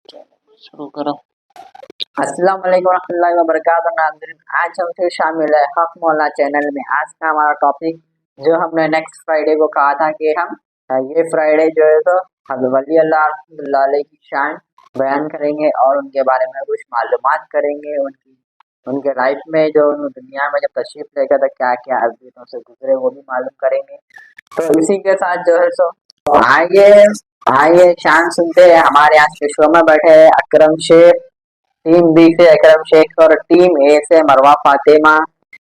शुरू करो। अस्सलाम वालेकुम रहमतुल्लाहि व बरकातहू नाज़रीन, आज हम फिर शामिल है हक मौला चैनल में। आज का हमारा टॉपिक जो हमने नेक्स्ट फ्राइडे को कहा था कि हम ये फ्राइडे जो है तो हज़रत वली अल्लाह रहमतुल्लाह अलैह की शान बयान करेंगे और उनके बारे में कुछ मालूमात करेंगे। उनके लाइफ में जो दुनिया में जब तशरीफ लेकर तो क्या क्या अज़ीज़ों से गुजरे वो भी मालूम करेंगे। तो इसी के साथ जो है सो आइए शान सुनते हैं। हमारे आज के शो में बैठे हैं अकरम शेख, टीम बी से अकरम शेख और टीम ए से मरवा फातिमा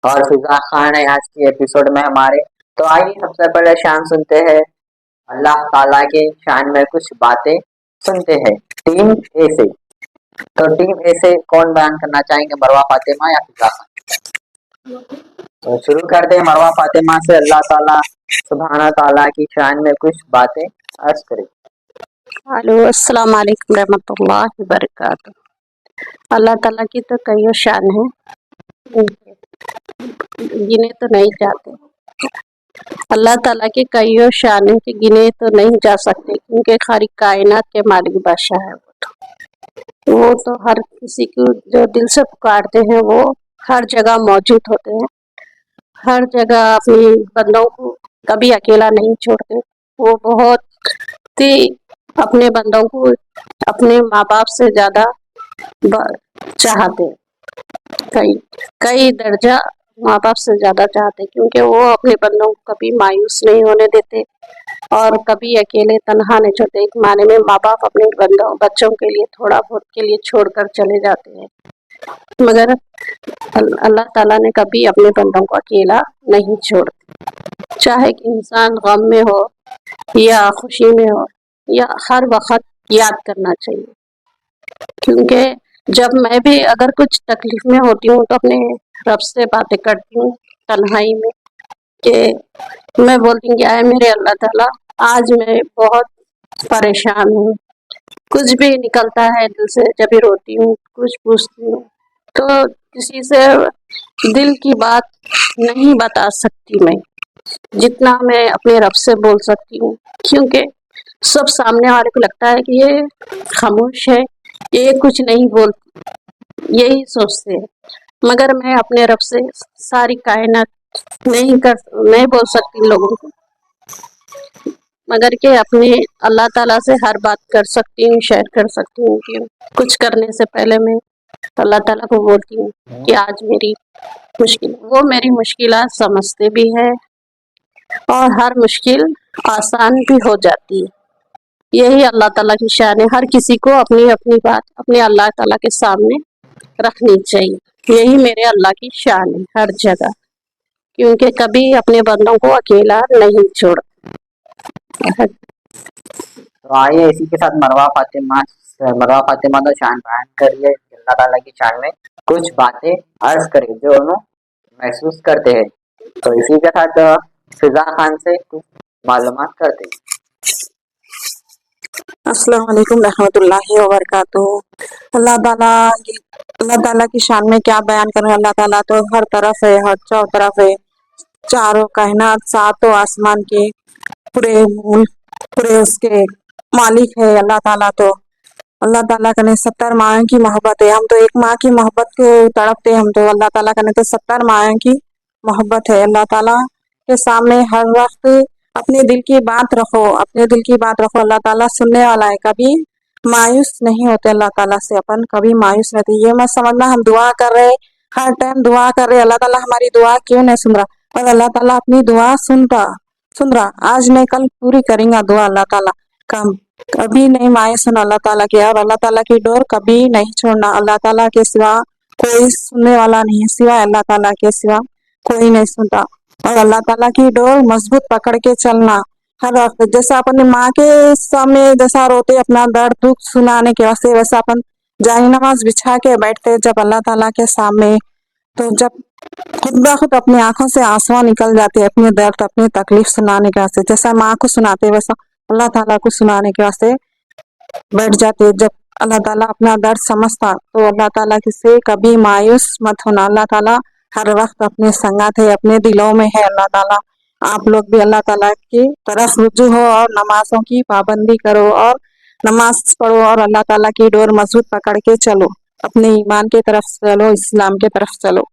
और फिजा खान है आज की एपिसोड में हमारे। तो आइए सबसे पहले शान सुनते हैं, अल्लाह ताला के शान में कुछ बातें सुनते हैं टीम ए से। तो टीम ए से कौन बयान करना चाहेंगे, मरवा फातिमा या फिजा खान? तो शुरू करते हैं मरवा फातिमा से। अल्लाह ताला सुभान ताला की शान में कुछ बातें अर्ज करें। हेलो, अस्सलाम वालेकुम रहमतुल्लाहि व बरकातहू। अल्लाह ताला की तो कईयों शान है, गिने तो नहीं जाते। अल्लाह ताला की कईयों शान है कि गिने तो नहीं जा सकते, क्योंकि खाली कायनात के मालिक बादशाह है। वो तो हर किसी को जो दिल से पुकारते हैं वो हर जगह मौजूद होते हैं, हर जगह अपने बंदों को कभी अकेला नहीं छोड़ते। वो बहुत ही अपने बंदों को अपने माँ बाप से ज्यादा चाहते, कई दर्जा माँ बाप से ज्यादा चाहते, क्योंकि वो अपने बंदों को कभी मायूस नहीं होने देते और कभी अकेले तन्हा नहीं छोड़ते। एक माने में माँ बाप अपने बच्चों के लिए थोड़ा बहुत के लिए छोड़कर चले जाते हैं, मगर अल्लाह ताला ने कभी अपने बंदों को अकेला नहीं छोड़ते। चाहे कि इंसान गम में हो या खुशी में हो, या हर वक्त याद करना चाहिए। क्योंकि जब मैं भी अगर कुछ तकलीफ में होती हूँ तो अपने रब से बातें करती हूँ तन्हाई में, कि मैं बोलती हूँ कि आए मेरे अल्लाह ताला, आज मैं बहुत परेशान हूँ, कुछ भी निकलता है दिल से, जब भी रोती हूँ कुछ पूछती हूँ तो किसी से दिल की बात नहीं बता सकती मैं, जितना मैं अपने रब से बोल सकती हूँ। क्योंकि सब सामने वाले को लगता है कि ये खामोश है, ये कुछ नहीं बोलती, यही सोचते हैं। मगर मैं अपने रब से सारी कायनात नहीं बोल सकती लोगों को, मगर के अपने अल्लाह ताला से हर बात कर सकती हूँ, शेयर कर सकती हूँ। कि कुछ करने से पहले मैं अल्लाह ताला को बोलती हूँ कि आज मेरी मुश्किल, वो मेरी मुश्किलात समझते भी है और हर मुश्किल आसान भी हो जाती है। यही अल्लाह ताला की शान है, हर किसी को अपनी अपनी बात अपने अल्लाह ताला के सामने रखनी चाहिए। यही मेरे अल्लाह की शान है हर जगह, क्योंकि कभी अपने बंदों को अकेला नहीं छोड़। तो आइए इसी के साथ मरवा फातिमा तो शान बयान करिए, अल्लाह ताला की शान में कुछ बातें अर्ज करें जो उन्होंने महसूस करते हैं। तो इसी के साथ फिजा खान से कुछ मालूमात करते हैं। अस्सलाम वालेकुम रहमतुल्लाहि व बरकातहू। अल्लाह ताला की शान में क्या बयान करें। अल्लाह ताला तो हर तरफ है, हर चौ तरफ है, चारों कायनात सातों आसमान के पूरे उसके मालिक है। अल्लाह ताला तो अल्लाह ताला कने 70 माँ की मोहब्बत है। हम तो एक माँ की मोहब्बत को तड़पते, हम तो अल्लाह ताला कने तो 70 माँ की मोहब्बत है। अल्लाह ताला के सामने हर वक्त अपने दिल की बात रखो, अपने दिल की बात रखो। अल्लाह ताला सुनने वाला है, कभी मायूस नहीं होते। अल्लाह ताला से अपन कभी मायूस नहीं होते। ये मत समझना हम दुआ कर रहे, हर टाइम दुआ कर रहे, अल्लाह ताला हमारी दुआ क्यों नहीं सुन रहा, और अल्लाह ताला अपनी दुआ सुन रहा। आज नहीं कल पूरी करेंगे दुआ। अल्लाह ताला कभी नहीं मायूस होना अल्लाह ताला की, और अल्लाह ताला की डोर कभी नहीं छोड़ना। अल्लाह ताला के सिवा कोई सुनने वाला नहीं है, सिवा अल्लाह ताला के सिवा कोई नहीं सुनता। और अल्लाह ताला की डोर मजबूत पकड़ के चलना हर वक्त। जैसा अपनी माँ के सामने जैसा रोते अपना दर्द दुख सुनाने के वास्ते, वैसा अपन जानी नमाज बिछा के बैठते जब अल्लाह ताला के सामने, तो जब खुद ब खुद अपनी आंखों से आंसू निकल जाते अपने दर्द अपनी तकलीफ सुनाने के वास्ते। जैसा माँ को सुनाते वैसा अल्लाह ताला को सुनाने के वास्ते बैठ जाते। जब अल्लाह ताला अपना दर्द समझता तो अल्लाह ताला से कभी मायूस मत होना। अल्लाह ताला हर वक्त अपने संगत है, अपने दिलों में है। अल्लाह ताला आप लोग भी अल्लाह ताला की तरफ रुजू हो और नमाजों की पाबंदी करो और नमाज पढ़ो और अल्लाह ताला की डोर मजबूत पकड़ के चलो, अपने ईमान की तरफ चलो, इस्लाम की तरफ चलो।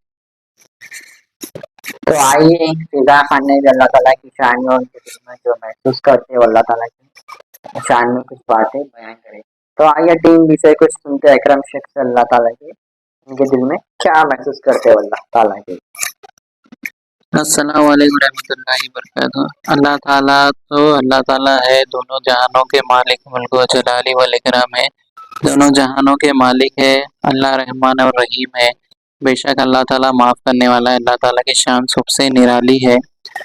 तो आइए फिजा खाने में अल्लाह ताला की शान और उनके दिल में जो महसूस करते हैं अल्लाह ताला की शान में कुछ बातें बयान करें। तो आइए टीम विषय कुछ सुनते हैं अकरम शेख से अल्लाह ताला के उनके दिल में क्या महसूस करते हैं अल्लाह ताला के। अस्सलाम वालेकुम रहमतुल्लाहि वबरकातुहू। अल्लाह ताला है, दोनों जहानों के मालिक, मुल्क व जलाली वल इकराम है, दोनों जहानों के मालिक है। अल्लाह रहमान और रहीम है। बेशक अल्लाह ताला माफ़ करने वाला है। अल्लाह ताला की शान सबसे निराली है,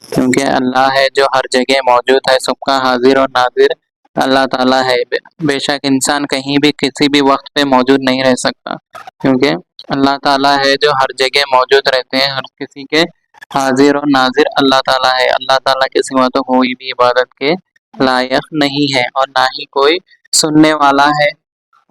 क्योंकि अल्लाह है जो हर जगह मौजूद है, सबका हाजिर और नाजिर अल्लाह ताला है। बेशक इंसान कहीं भी किसी भी वक्त पे मौजूद नहीं रह सकता, क्योंकि अल्लाह ताला है जो हर जगह मौजूद रहते हैं, हर किसी के हाजिर और नाजिर अल्लाह ताला है। अल्लाह ताला के सिवा तो कोई भी इबादत के लायक नहीं है, और ना ही कोई सुनने वाला है,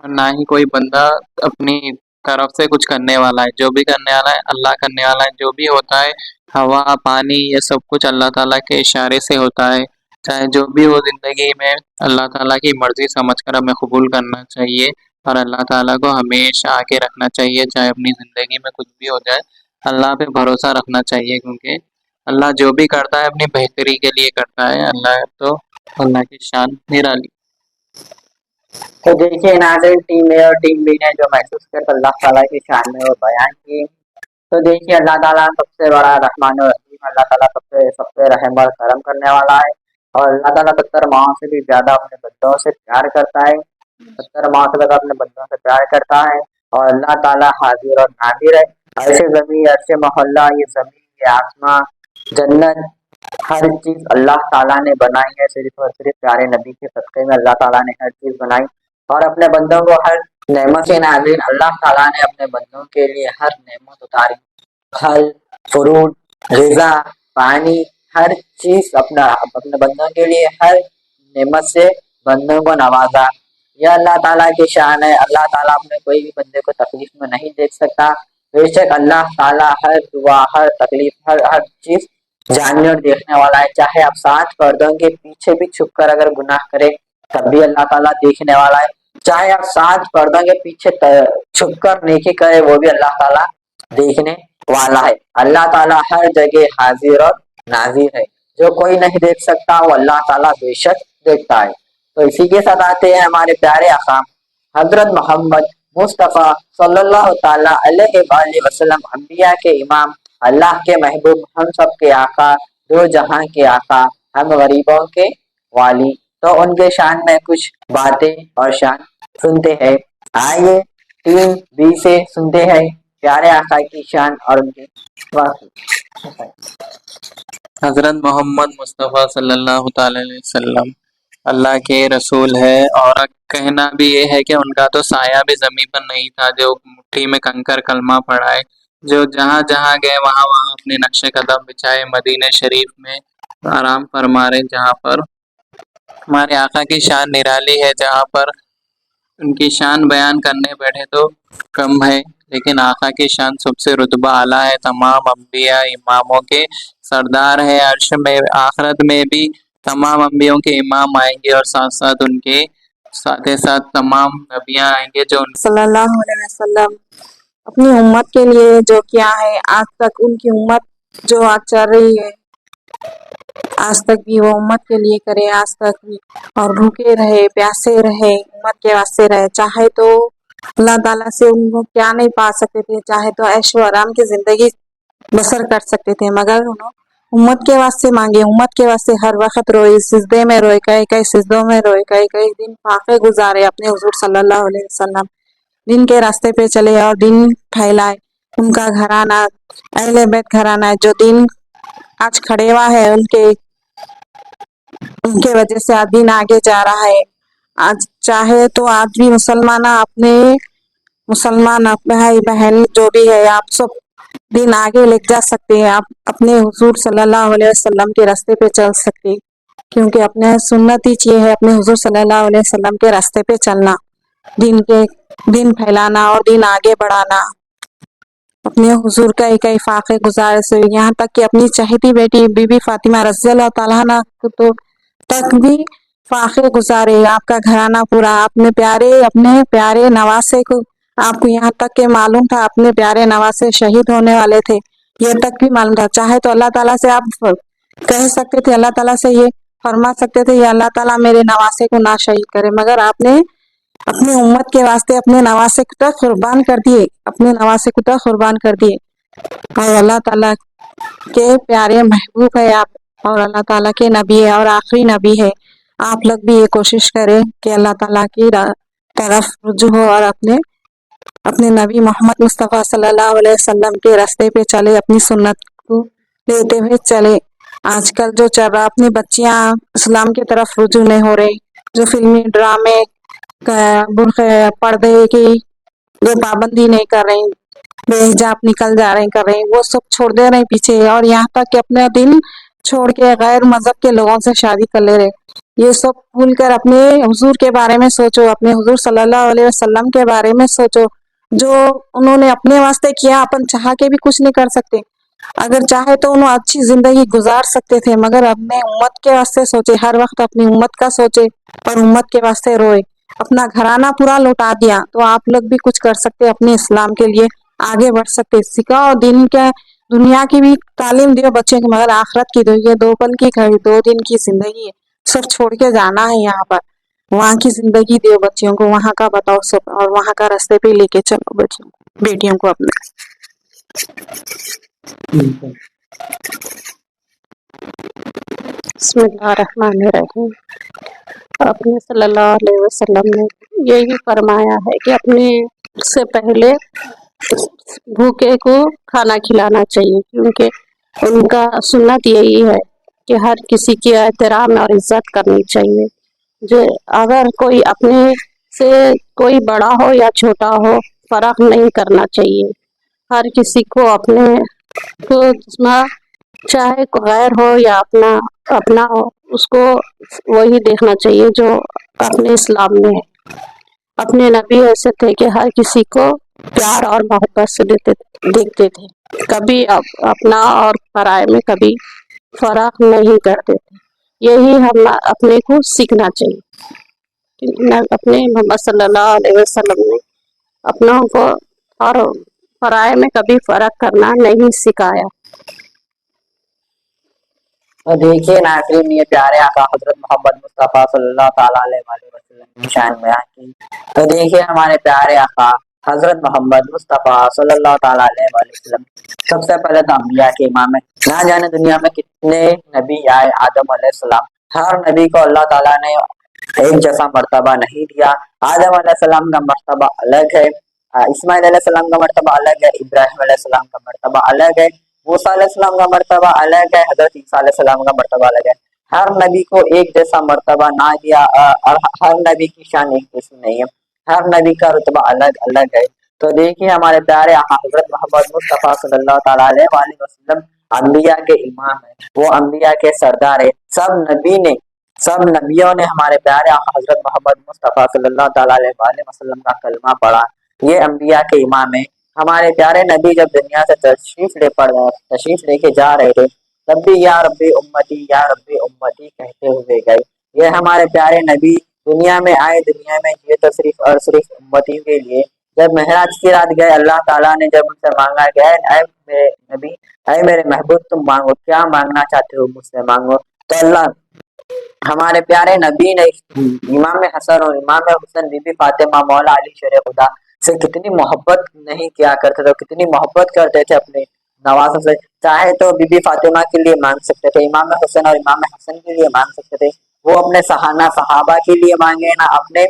और ना ही कोई बंदा अपनी तरफ से कुछ करने वाला है। जो भी करने वाला है अल्लाह करने वाला है। जो भी होता है हवा पानी ये सब कुछ अल्लाह ताला के इशारे से होता है। चाहे जो भी हो ज़िंदगी में अल्लाह ताला की मर्जी समझकर हमें कबूल करना चाहिए, और अल्लाह ताला को हमेशा आगे रखना चाहिए। चाहे अपनी ज़िंदगी में कुछ भी हो जाए, अल्लाह पे भरोसा रखना चाहिए, क्योंकि अल्लाह जो भी करता है अपनी बेहतरी के लिए करता है। अल्लाह की शान निराली। तो देखिए नाज़रीन टीम ए और टीम बी ने जो महसूस कर अल्लाह ताला की शान में वो बयान की। तो देखिए अल्लाह ताला सबसे बड़ा रहमान और रहीम, अल्लाह ताला सबसे रहम और करम करने वाला है, और अल्लाह ताला 70 माओ से भी ज्यादा अपने बंदों से प्यार करता है, 70 माओ से ज्यादा अपने बंदों से प्यार करता है, और अल्लाह ताला हाजिर और नाजिर है। ऐसे जमीन ऐसे मोहल्ला, ये जमीन ये आसमां जन्नत हर चीज अल्लाह ताला ने बनाई है, सिर्फ और सिर्फ प्यारे नबी के सदक़े में अल्लाह ताला ने हर चीज बनाई, और अपने बंदों को हर नेमत से नाज़रीन अल्लाह ताला ने अपने बंदों के लिए हर नेमत उतारी। फल फ्रूट ग़िज़ा पानी हर चीज अपने बंदों के लिए हर नेमत से बंदों को नवाजा। यह अल्लाह ताला की शान है। अल्लाह ताला अपने कोई भी बंदे को तकलीफ में नहीं देख सकता। बेशक अल्लाह ताला हर दुआ हर तकलीफ हर चीज जानने और देखने वाला है। चाहे आप 7 पर्दों के पीछे भी छुप कर अगर गुनाह करें तब भी अल्लाह ताला देखने वाला है। चाहे आप 7 पर्दों के पीछे छुप कर नेकी करे वो भी अल्लाह ताला देखने वाला है। अल्लाह ताला हर जगह हाजिर और नाजिर है। जो कोई नहीं देख सकता वो अल्लाह ताला बेशक देखता है। तो इसी के साथ आते हैं हमारे प्यारे आका हजरत मोहम्मद मुस्तफ़ा सल्लल्लाहु ताला अलैहि वसल्लम, अंबिया के इमाम, अल्लाह के महबूब, हम सब के आका, दो जहां के आका, हम गरीबों के वाली। तो उनके शान में कुछ बातें और शान सुनते हैं। आइए टीम बी से सुनते हैं प्यारे आका की शान और उनके हज़रत मोहम्मद मुस्तफ़ा सल्लल्लाहु ताला अलैहि वसल्लम अल्लाह के रसूल है, और कहना भी ये है कि उनका तो साया भी ज़मीन पर नहीं था, जो मुट्ठी में कंकर कलमा पढ़ाए, जो जहाँ जहाँ गए वहाँ वहाँ अपने नक्शे कदम बिछाए, मदीने शरीफ में आराम फरमा रहे, जहाँ पर हमारे आका की शान निराली है। जहाँ पर उनकी शान बयान करने बैठे तो कम है, लेकिन आका की शान सबसे रुतबा आला है। तमाम अम्बिया इमामों के सरदार है। अर्श में आखिरत में भी तमाम अम्बियों के इमाम आएंगे, और साथ साथ उनके साथ साथ तमाम नबियाँ आएंगे जो सल्लल्लाहु अलैहि वसल्लम अपनी उम्मत के लिए जो किया है, आज तक उनकी उम्मत जो आज चल रही है, आज तक भी वो उम्मत के लिए करे, आज तक भी, और भूखे रहे प्यासे रहे उम्मत के वास्ते रहे। चाहे तो अल्लाह ताला से उनको क्या नहीं पा सकते थे, चाहे तो ऐशो आराम की जिंदगी बसर कर सकते थे, मगर उन्होंने उम्मत के वास्ते मांगे, उम्मत के वास्ते हर वक्त रोए, सिजदे में रोए, कई कई सिजदों में रोए, कई कई दिन फाके गुजारे अपने हुजूर सल्लल्लाहु अलैहि वसल्लम। दिन के रास्ते पे चले और दिन फैलाए। उनका घराना अहले बैत घराना है, जो दिन आज खड़े हुआ है, उनके वजह से आज दिन आगे जा रहा है। आज चाहे तो आज भी मुसलमान भाई बहन जो भी है, आप सब दिन आगे ले जा सकते हैं। आप अपने हुजूर सल्लल्लाहु अलैहि वसल्लम के रास्ते पे चल सकते, क्योंकि अपने सुन्नत ही ये है, अपने हुजूर सल्लल्लाहु अलैहि वसल्लम के रास्ते पे चलना, दिन फैलाना और दिन आगे बढ़ाना, अपने हुजूर का एक फाके गुजारे से, यहाँ तक कि अपनी चहेती बेटी बीबी फातिमा रज़ी अल्लाह ताला अन्हा तो तक भी फाखे गुजारे, आपका घराना पूरा, अपने प्यारे नवासे को, आपको यहाँ तक के मालूम था अपने प्यारे नवासे शहीद होने वाले थे, ये तक भी मालूम था। चाहे तो अल्लाह ताला से आप कह सकते थे, अल्लाह ताला से ये फरमा सकते थे, या अल्लाह ताला मेरे नवासे को ना शहीद करे, मगर आपने अपनी उम्मत के वास्ते अपने नवासे को तो कुर्बान कर दिए, अपने नवासे को तो कुर्बान कर दिए। और अल्लाह ताला के प्यारे महबूब है आप, और अल्लाह ताला के नबी है और आखिरी नबी है। आप लोग भी ये कोशिश करें कि अल्लाह ताला की तरफ रुजू हो और अपने नबी मोहम्मद मुस्तफ़ा सल्लल्लाहु अलैहि वसल्लम के रास्ते पे चले, अपनी सुन्नत को लेते हुए चले। आजकल जो चल रहा, अपनी बच्चियां इस्लाम की तरफ रुजू नहीं हो रही, जो फिल्मी ड्रामे बुर्खे पर्दे की जो पाबंदी नहीं कर रही, बेहिजाब निकल जा रहे कर रहे, वो सब छोड़ दे रहे पीछे, और यहाँ तक कि अपने दिन छोड़ के गैर मजहब के लोगों से शादी कर ले रहे। ये सब भूल कर अपने हुजूर के बारे में सोचो, अपने हुजूर सल्लल्लाहु अलैहि वसल्लम के बारे में सोचो, जो उन्होंने अपने वास्ते किया, अपन चाह के भी कुछ नहीं कर सकते। अगर चाहे तो उन्हें अच्छी जिंदगी गुजार सकते थे, मगर अपने उम्मत के वास्ते सोचे, हर वक्त अपनी उम्मत का सोचे और उम्मत के वास्ते रोए, अपना घराना पूरा लौटा दिया। तो आप लोग भी कुछ कर सकते, अपने इस्लाम के लिए आगे बढ़ सकते, सिखाओ दिन के, दुनिया की भी तालीम दियो बच्चों को, मगर आखिरत की दो। ये 2 पल की घड़ी, 2 दिन की जिंदगी है, सब छोड़ के जाना है यहाँ पर, वहाँ की जिंदगी दियो बच्चियों को, वहाँ का बताओ सब, और वहाँ का रास्ते पे लेके चलो बच्चियों को, बेटियों को अपने। बिस्मिल्लाहिर्रहमानिर्रहीम। अपने सल्लल्लाहु अलैहि वसल्लम ने यही फरमाया है कि अपने से पहले भूखे को खाना खिलाना चाहिए, क्योंकि उनका सुन्नत यही है कि हर किसी की एहतराम और इज्जत करनी चाहिए। जो अगर कोई अपने से कोई बड़ा हो या छोटा हो, फर्क नहीं करना चाहिए, हर किसी को अपने को जिसमें चाहे गैर हो या अपना अपना हो, उसको वही देखना चाहिए जो अपने इस्लाम में है। अपने नबी ऐसे थे कि हर किसी को प्यार और मोहब्बत से देखते थे, कभी अपना और पराये में कभी फर्क नहीं करते थे। यही हम अपने को सीखना चाहिए, क्योंकि अपने मोहम्मद सल्लल्लाहु अलैहि वसल्लम ने अपनों को और पराये में कभी फर्क करना नहीं सिखाया। तो देखिए नाज़रीन, ये प्यारे आका हजरत मोहम्मद मुस्तफ़ा सल्लल्लाहु ताला अलैहि वसल्लम की शान बयान की। तो देखिए हमारे प्यारे आका हजरत मोहम्मद मुस्तफ़ा सल्लल्लाहु ताला अलैहि वसल्लम सबसे पहले तो अंबिया के इमाम है। ना जाने दुनिया में कितने नबी आए, आदम अलैहिस्सलाम, हर नबी को अल्लाह ताला ने एक जैसा मर्तबा नहीं दिया। आदम अलैहिस्सलाम का मर्तबा अलग है, इस्माइल अलैहिस्सलाम का मर्तबा अलग है, इब्राहिम अलैहिस्सलाम का मर्तबा अलग है, मूसा अलैहिस्सलाम का मर्तबा अलग है, हजरत ईसा अलैहिस्सलाम का मर्तबा अलग है। हर नबी को एक जैसा मर्तबा ना दिया, और हर नबी की शान एक जैसी नहीं है, हर नबी का रुतबा अलग अलग है। तो देखिए हमारे प्यारे आका हजरत मोहम्मद मुस्तफ़ा सल्लल्लाहु ताला अलैहि वसल्लम अंबिया के इमाम है, वो अंबिया के सरदार है। सब नबियों ने हमारे प्यारे आका हजरत मोहम्मद मुस्तफ़ा सल्लल्लाहु ताला अलैहि वसल्लम का कलमा पढ़ा, ये अंबिया के इमाम है। हमारे प्यारे नबी जब दुनिया से तशरीफ लेके जा रहे थे, तब भी या रब्बी उम्मती कहते हुए गए। ये हमारे प्यारे नबी दुनिया में आए, दुनिया में ये तो सिर्फ और सिर्फ उम्मती के लिए। जब महराज की रात गए, अल्लाह ताला ने जब उनसे मांगा कि ऐ मेरे नबी, ऐ मेरे महबूब, तुम मांगो, क्या मांगना चाहते हो मुझसे मांगो। तो अल्लाह हमारे प्यारे नबी ने इमाम हसन और इमाम हुसैन, बीबी फातिमा, मौला अली शेर खुदा से कितनी मोहब्बत नहीं किया करते थे, कितनी मोहब्बत करते थे अपने नवाजों से। चाहे तो बीबी फातिमा के लिए मांग सकते थे, इमाम हुसैन और इमाम हसन के लिए मांग सकते थे, वो अपने सहाबा के लिए मांगे, ना अपने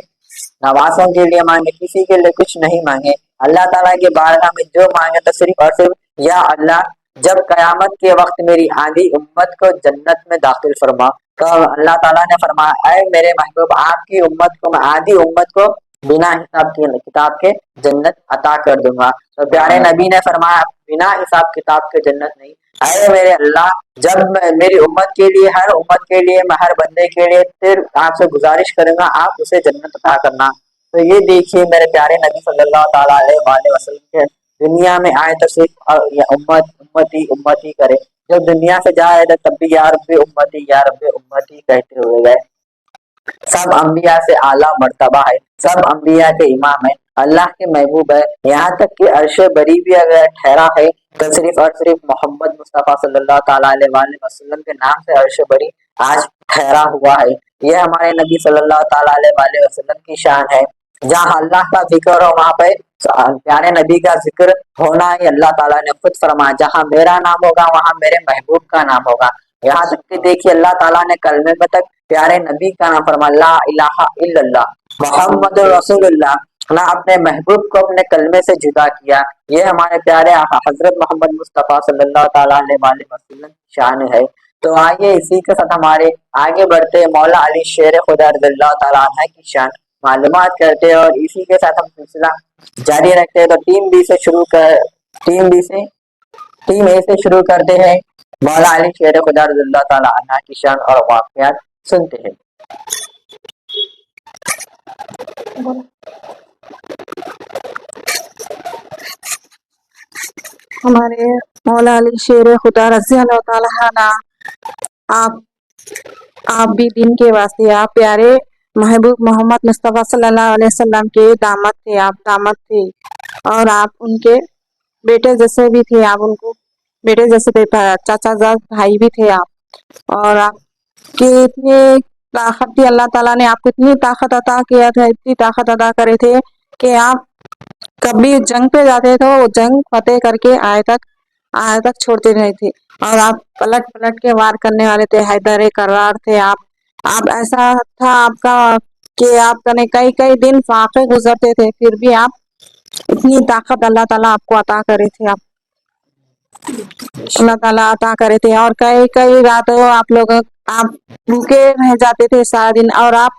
नवाजों के लिए मांगे, किसी के लिए कुछ नहीं मांगे। अल्लाह ताला के बारगाह में जो मांगे तो सिर्फ और सिर्फ, या अल्लाह जब कयामत के वक्त मेरी आधी उम्मत को जन्नत में दाखिल फरमा। तो अल्लाह ताला ने फरमाया, ऐ मेरे महबूब, आपकी उम्मत को, मैं आधी उम्मत को बिना हिसाब किताब के जन्नत अता कर दूंगा। तो प्यारे नबी ने फरमाया, बिना हिसाब किताब के जन्नत नहीं। अरे मेरे अल्लाह, जब मेरी उम्मत के लिए, हर उम्मत के लिए, मैं हर बंदे के लिए फिर आपसे गुजारिश करूंगा, आप उसे जन्नत अता करना। तो ये देखिए मेरे प्यारे नबी सल्लल्लाहु ताला अलैहि वसल्लम के दुनिया में आए तो सिर्फ उम्मती करे। जब दुनिया से जा रहे थे तब भी या रब्बी उम्मती कहते हुए गए। सब अंबिया से आला मर्तबा है, सब अंबिया के इमाम है, अल्लाह के महबूब है। यहाँ तक कि अर्श बरी भी अगर ठहरा है तो सिर्फ और सिर्फ मोहम्मद मुस्तफ़ा सल्लल्लाहु ताला अलैहि वसल्लम के नाम से अर्श बरी आज ठहरा हुआ है। यह हमारे नबी सल्लल्लाहु ताला अलैहि वसल्लम की शान है। जहाँ अल्लाह का जिक्र हो वहाँ पे प्यारे नबी का जिक्र होना ही अल्लाह ताला ने खुद फरमाया, जहाँ मेरा नाम होगा वहाँ मेरे महबूब का नाम होगा। यहाँ तक कि देखिए अल्लाह ताला ने कलमे में तक प्यारे नबी का नाम फरमाया, ला इलाहा इल्लल्लाह मोहम्मद रसूलुल्लाह, ना अपने महबूब को अपने कलमे से जुदा किया। ये हमारे प्यारे हजरत मोहम्मद मुस्तफ़ा सल्लल्लाहु ताला अलैहि वसल्लम की शान है। तो आइए इसी के साथ हमारे आगे बढ़ते मौला अली शेर खुदा रज़ियल्लाहु ताला अन्हु की शान मालूमात करते हैं और इसी के साथ हम सिलसिला जारी रखते हैं। तो टीम ए से शुरू करते हैं। मौला अली शेर खुदा रज़ियल्लाहु ताला अन्हु की शान और वाक़ियात सुनते हैं। हमारे मौला अली शेर खुदा रज़ियल्लाहु ताला अन्हु आप भी दिन के वास्ते आप प्यारे महबूब मोहम्मद मुस्तफ़ा सल्लल्लाहु अलैहि वसल्लम के दामाद थे, आप दामाद थे और आप उनके बेटे जैसे भी थे, आप उनको बेटे जैसे थे, चाचा भाई भी थे आप। और आपकी इतनी ताकत थी, अल्लाह ताला ने आपको इतनी ताकत अता किया था, इतनी ताकत अदा करे थे कि आप कभी जंग पे जाते थे वो जंग फतेह करके आए तक छोड़ते नहीं थे। और आप पलट पलट के वार करने वाले थे, हैदर करार थे आप ऐसा था आपका कि आपका ने कई कई दिन फाके गुजरते थे, फिर भी आप इतनी ताकत अल्लाह ताला आपको अता करे थे, अल्लाह ताला अता करे थे। और कई कई रातों आप भूखे रह जाते थे सारा दिन और आप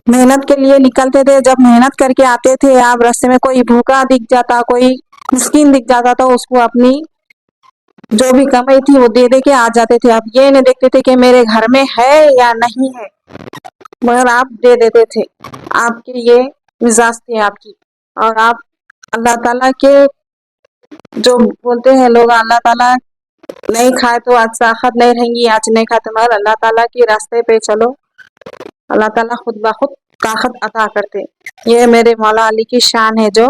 मेहनत के लिए निकलते थे। जब मेहनत करके आते थे आप रास्ते में कोई भूखा दिख जाता, कोई मिस्कीन दिख जाता तो उसको अपनी जो भी कमाई थी वो दे दे के आ जाते थे। आप ये नहीं देखते थे कि मेरे घर में है या नहीं है, मगर आप दे देते थे। आपके ये मिजाज थे आपकी। और आप अल्लाह ताला के जो बोलते हैं लोग, अल्लाह ताला नहीं खाए तो आज ताकत नहीं रहेंगी, आज नहीं खाते, मगर अल्लाह ताला के रास्ते पे चलो, अल्लाह ताला खुद ब खुद ताकत अता करते। ये मेरे मौला अली की शान है जो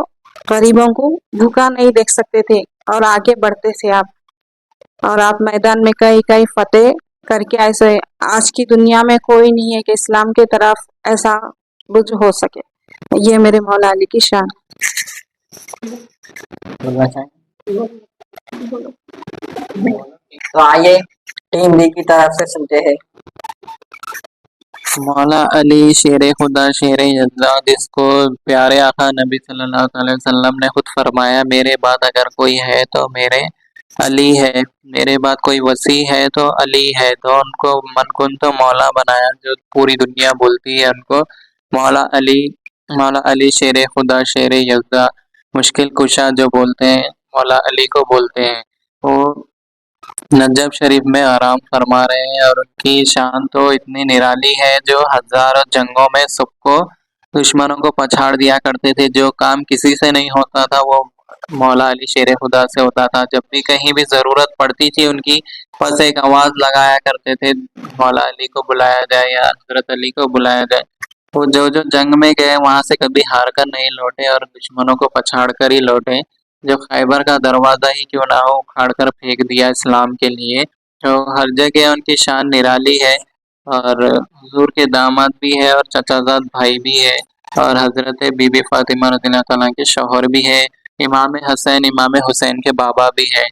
गरीबों को भूखा नहीं देख सकते थे और आगे बढ़ते थे आप। और आप मैदान में कई कई फतेह करके ऐसे आज की दुनिया में कोई नहीं है कि इस्लाम की तरफ ऐसा बुझ हो सके। ये मेरे मौला अली की शान। तो आइए टीम बी की तरफ से सुनते हैं। मौला अली शेर खुदा शेर यज़्ज़ा, जिसको प्यारे आका नबी सल्लल्लाहु अलैहि वसल्लम ने खुद फरमाया, मेरे बाद अगर कोई है तो मेरे अली है, मेरे बाद कोई वसी है तो अली है। तो उनको मनकुन तो मौला बनाया, जो पूरी दुनिया बोलती है उनको मौला अली शेर खुदा शेर यज़्ज़ा, मुश्किल कुशा जो बोलते हैं मौला अली को बोलते हैं। वो नजफ शरीफ में आराम फरमा रहे हैं और उनकी शान तो इतनी निराली है जो हजारों जंगों में सबको दुश्मनों को पछाड़ दिया करते थे। जो काम किसी से नहीं होता था वो मौला अली शेर खुदा से होता था। जब भी कहीं भी ज़रूरत पड़ती थी उनकी, बस एक आवाज़ लगाया करते थे, मौला अली को बुलाया जाए या हजरत अली को बुलाया जाए। वो जो जो जंग में गए वहां से कभी हार कर नहीं लौटे और दुश्मनों को पछाड़ कर ही लौटे। जो खैबर का दरवाज़ा ही क्यों ना हो उखाड़ कर फेंक दिया इस्लाम के लिए। तो हर जगह उनकी शान निराली है और हुजूर के दामाद भी है और चचाजाद भाई भी है और हज़रत बीबी फातिमा रज़ियल्लाहु ताला के शौहर भी है, इमाम हसन इमाम हुसैन के बाबा भी है।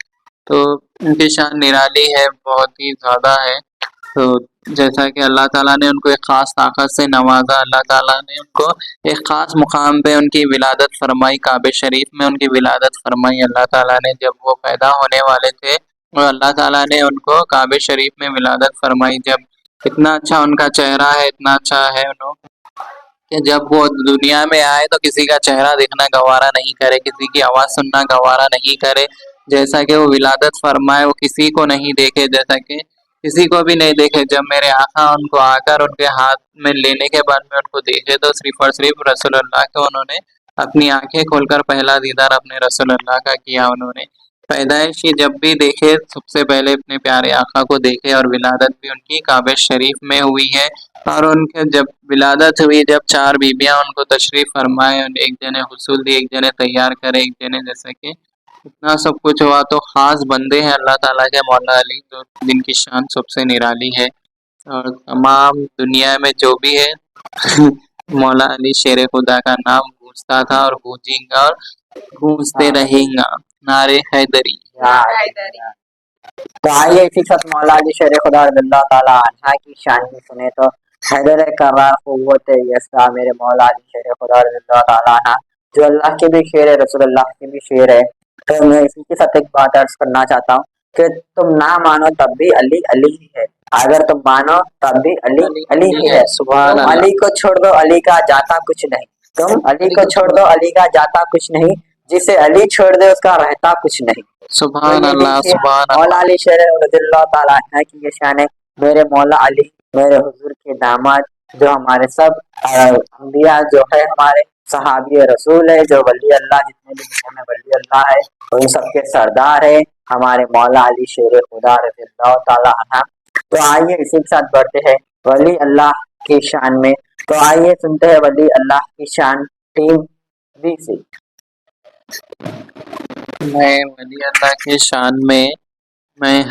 तो उनकी शान निराली है, बहुत ही ज़्यादा है। तो जैसा कि अल्लाह ताला ने उनको एक ख़ास ताकत से नवाजा, अल्लाह ताला ने उनको एक ख़ास मुकाम पे उनकी विलादत फरमाई, काबे शरीफ में उनकी विलादत फरमाई। अल्लाह ताला ने जब वो पैदा होने वाले थे और अल्लाह ताला ने उनको काबे शरीफ में विलादत फरमाई। जब इतना अच्छा उनका चेहरा है, इतना अच्छा है कि जब वो दुनिया में आए तो किसी का चेहरा देखना गवारा नहीं करे, किसी की आवाज़ सुनना गवारा नहीं करे। जैसा कि वो विलादत फरमाए, वो किसी को नहीं देखे, जैसा कि किसी को भी नहीं देखे। जब मेरे आका उनको आकर उनके हाथ में लेने के बाद में उनको देखे तो सिर्फ और सिर्फ रसूलुल्लाह को उन्होंने अपनी आंखें खोलकर पहला दीदार अपने रसूलुल्लाह का किया उन्होंने। پیدائش ہی جب بھی دیکھے سب سے پہلے اپنے پیارے آقا کو دیکھے، اور ولادت بھی ان کی کعبہ شریف میں ہوئی ہے، اور ان کے جب ولادت ہوئی، جب 4 بیبیاں ان کو تشریف فرمائے، ایک جنے حصول دی، ایک جنے تیار کرے، ایک جنے جیسا کہ اتنا سب کچھ ہوا، تو خاص بندے ہیں اللہ تعالیٰ کے مولا علی، جو جن کی شان سب سے نرالی ہے، اور تمام دنیا میں جو بھی ہے مولا علی شیر خدا کا نام گونجتا تھا اور گونجیں گا اور گونجتے رہیں گا، نعرے حیدری۔ تو آئیے اسی کے ساتھ مولا علی شیر خدا رضی اللہ تعالیٰ عنہ کی شان بھی سنے تو حیدر کرار قوت یسا میرے مولا علی شیر خدا رضی اللہ تعالیٰ عنہ، جو اللہ کے بھی شیر ہے، رسول اللہ کے بھی شیر ہے۔ تو میں اسی کے ساتھ ایک بات عرض کرنا چاہتا ہوں کہ تم نہ مانو تب بھی علی علی ہی ہے، اگر تم مانو تب بھی علی علی ہی ہے۔ سبحان تم اللہ۔ علی کو چھوڑ دو علی کا جاتا کچھ نہیں، تم علی کو چھوڑ دو علی کا جاتا کچھ نہیں، جسے علی چھوڑ دے اس کا رہتا کچھ نہیں۔ سبحان اللہ، سبحان مولا اللہ۔ علی شیر رضی اللہ تعالیٰ عنہ کی یہ شان ہے، میرے مولا علی میرے حضور کے داماد، جو ہمارے سب انبیاء جو ہے ہمارے صحابی رسول ہے، جو ولی اللہ جتنے بھی دنیا میں ولی اللہ ہے ان سب کے سردار ہے ہمارے مولا علی شیر خدا رضی اللہ تعالیٰ عنہ۔ تو آئیے اسی کے ساتھ بڑھتے ہیں ولی اللہ کی شان میں، تو آئیے سنتے ہیں ولی اللہ کی شان ٹیم بی سے۔ میں ولی اللہ کی شان میں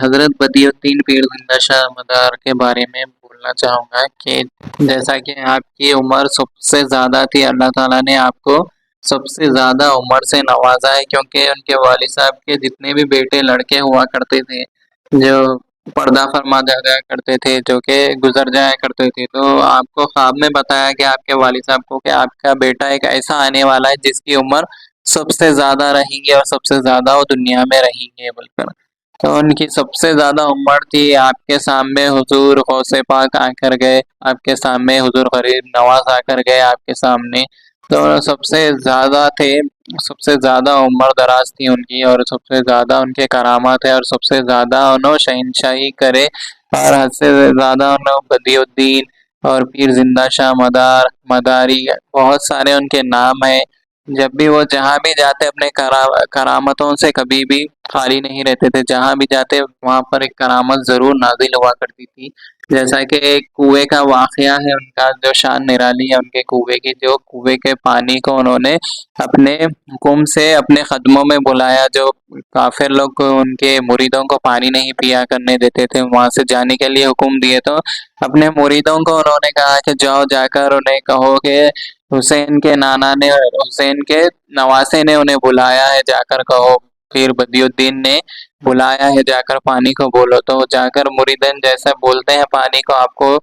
حضرت بدیع الدین پیر زندہ شاہ مدار کے بارے میں بولنا چاہوں گا کہ جیسا کہ آپ کی عمر سب سے زیادہ تھی، اللہ تعالیٰ نے آپ کو سب سے زیادہ عمر سے نوازا ہے، کیونکہ ان کے والد صاحب کے جتنے بھی بیٹے لڑکے ہوا کرتے تھے جو پردہ فرما جایا کرتے تھے، جو کہ گزر جایا کرتے تھے، تو آپ کو خواب میں بتایا کہ آپ کے والد صاحب کو کہ آپ کا بیٹا ایک ایسا آنے والا ہے جس کی عمر سب سے زیادہ رہیں گی اور سب سے زیادہ وہ دنیا میں رہیں گے بول کر۔ تو ان کی سب سے زیادہ عمر تھی، آپ کے سامنے حضور غوث پاک آ کر گئے، آپ کے سامنے حضور غریب نواز آ کر گئے آپ کے سامنے، تو سب سے زیادہ تھے، سب سے زیادہ عمر دراز تھی ان کی، اور سب سے زیادہ ان کے کرامات ہے، اور سب سے زیادہ انہوں شہنشاہی کرے، اور حد سے زیادہ انہوں بدیع الدین اور پیر زندہ شاہ مداری، بہت سارے ان کے نام ہیں۔ جب بھی وہ جہاں بھی جاتے اپنے کرامتوں سے کبھی بھی خالی نہیں رہتے تھے، جہاں بھی جاتے وہاں پر ایک کرامت ضرور نازل ہوا کرتی تھی، جیسا کہ ایک کنویں کا واقعہ ہے ان کا، جو شان نرالی ہے ان کے کنویں کی، جو کنویں کے پانی کو انہوں نے اپنے حکم سے اپنے قدموں میں بلایا، جو کافر لوگ ان کے مریدوں کو پانی نہیں پیا کرنے دیتے تھے، وہاں سے جانے کے لیے حکم دیے، تو اپنے مریدوں کو انہوں نے کہا کہ جاؤ جا کر انہیں کہو کہ حسین کے نانا نے، حسین کے نواسے نے انہیں بلایا ہے، جا کر کہو، پھر بدیع الدین نے بلایا ہے، جا کر پانی کو بولو، تو جا کر مریدن جیسا بولتے ہیں پانی کو، آپ کو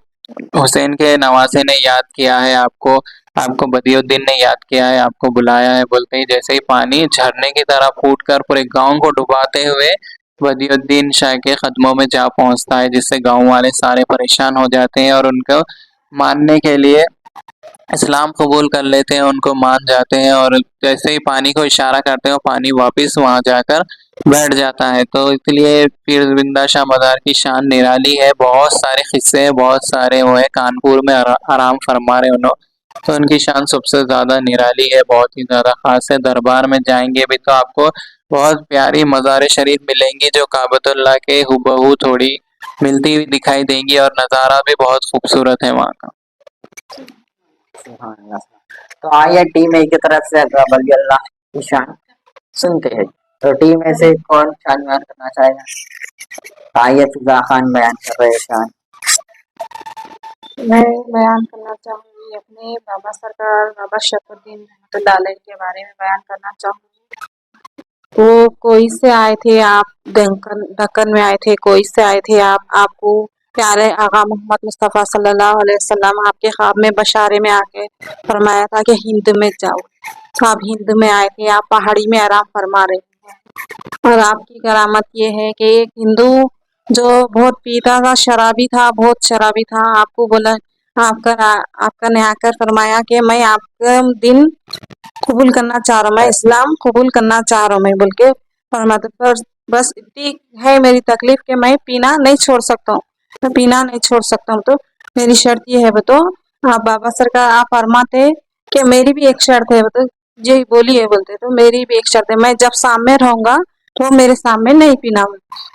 حسین کے نواسے نے یاد کیا ہے، آپ کو بدیع الدین نے یاد کیا ہے، آپ کو بلایا ہے، بولتے ہی جیسے ہی پانی جھرنے کی طرح پھوٹ کر پورے گاؤں کو ڈباتے ہوئے بدیع الدین شاہ کے قدموں میں جا پہنچتا ہے، جس سے گاؤں والے سارے پریشان ہو جاتے ہیں اور ان کو ماننے کے لیے اسلام قبول کر لیتے ہیں، ان کو مان جاتے ہیں، اور جیسے ہی پانی کو اشارہ کرتے ہیں پانی واپس وہاں جا کر بیٹھ جاتا ہے۔ تو اس لیے پیر زندہ شاہ مدار کی شان نرالی ہے، بہت سارے قصے ہیں، بہت سارے وہ ہیں، کانپور میں آرام فرما رہے انہوں، تو ان کی شان سب سے زیادہ نرالی ہے، بہت ہی زیادہ خاص ہے۔ دربار میں جائیں گے بھی تو آپ کو بہت پیاری مزار شریف ملیں گی، جو کعبۃ اللہ کے ہبہو تھوڑی ملتی ہوئی دکھائی دیں گی، اور نظارہ بھی بہت خوبصورت ہے وہاں کا۔ سبحان اللہ۔ تو آئیے ٹیم اے کی طرف سے ولی اللہ کی شان سنتے ہیں، تو ٹیم اے سے کون شان بیان کرنا چاہے گا؟ آئیے فضا خان بیان کر رہے شان۔ میں بیان کرنا چاہوں گی اپنے بابا سرکار بابا شرف الدین رحمۃ اللہ علیہ کے بارے میں بیان کرنا چاہوں گی۔ وہ کوئی سے آئے تھے آپ، دکن میں آئے تھے، کوئی سے آئے تھے آپ کو پیارے آقا محمد مصطفیٰ صلی اللہ علیہ وسلم آپ کے خواب میں بشارے میں آ کے فرمایا تھا کہ ہند میں جاؤ، تو آپ ہند میں آئے تھے، آپ پہاڑی میں آرام فرما رہے ہیں، اور آپ کی کرامت یہ ہے کہ ایک ہندو جو بہت پیتا تھا، شرابی تھا، بہت شرابی تھا، آپ کو بولا، آپ کا نے آ کر فرمایا کہ میں آپ کا دن قبول کرنا چاہ رہا ہوں، میں اسلام قبول کرنا چاہ رہا ہوں، میں بول کے فرماتے، پر بس اتنی ہے میری تکلیف کہ میں پینا نہیں چھوڑ سکتا ہوں، میں پینا نہیں چھوڑ سکتا ہوں، تو میری شرط یہ ہے، تو آپ بابا سرکار آپ فرماتے کہ میری بھی ایک شرط ہے، تو جی بولیے، بولتے تو میری بھی ایک شرط ہے، میں جب سامنے رہوں گا वो मेरे सामने नहीं पीना,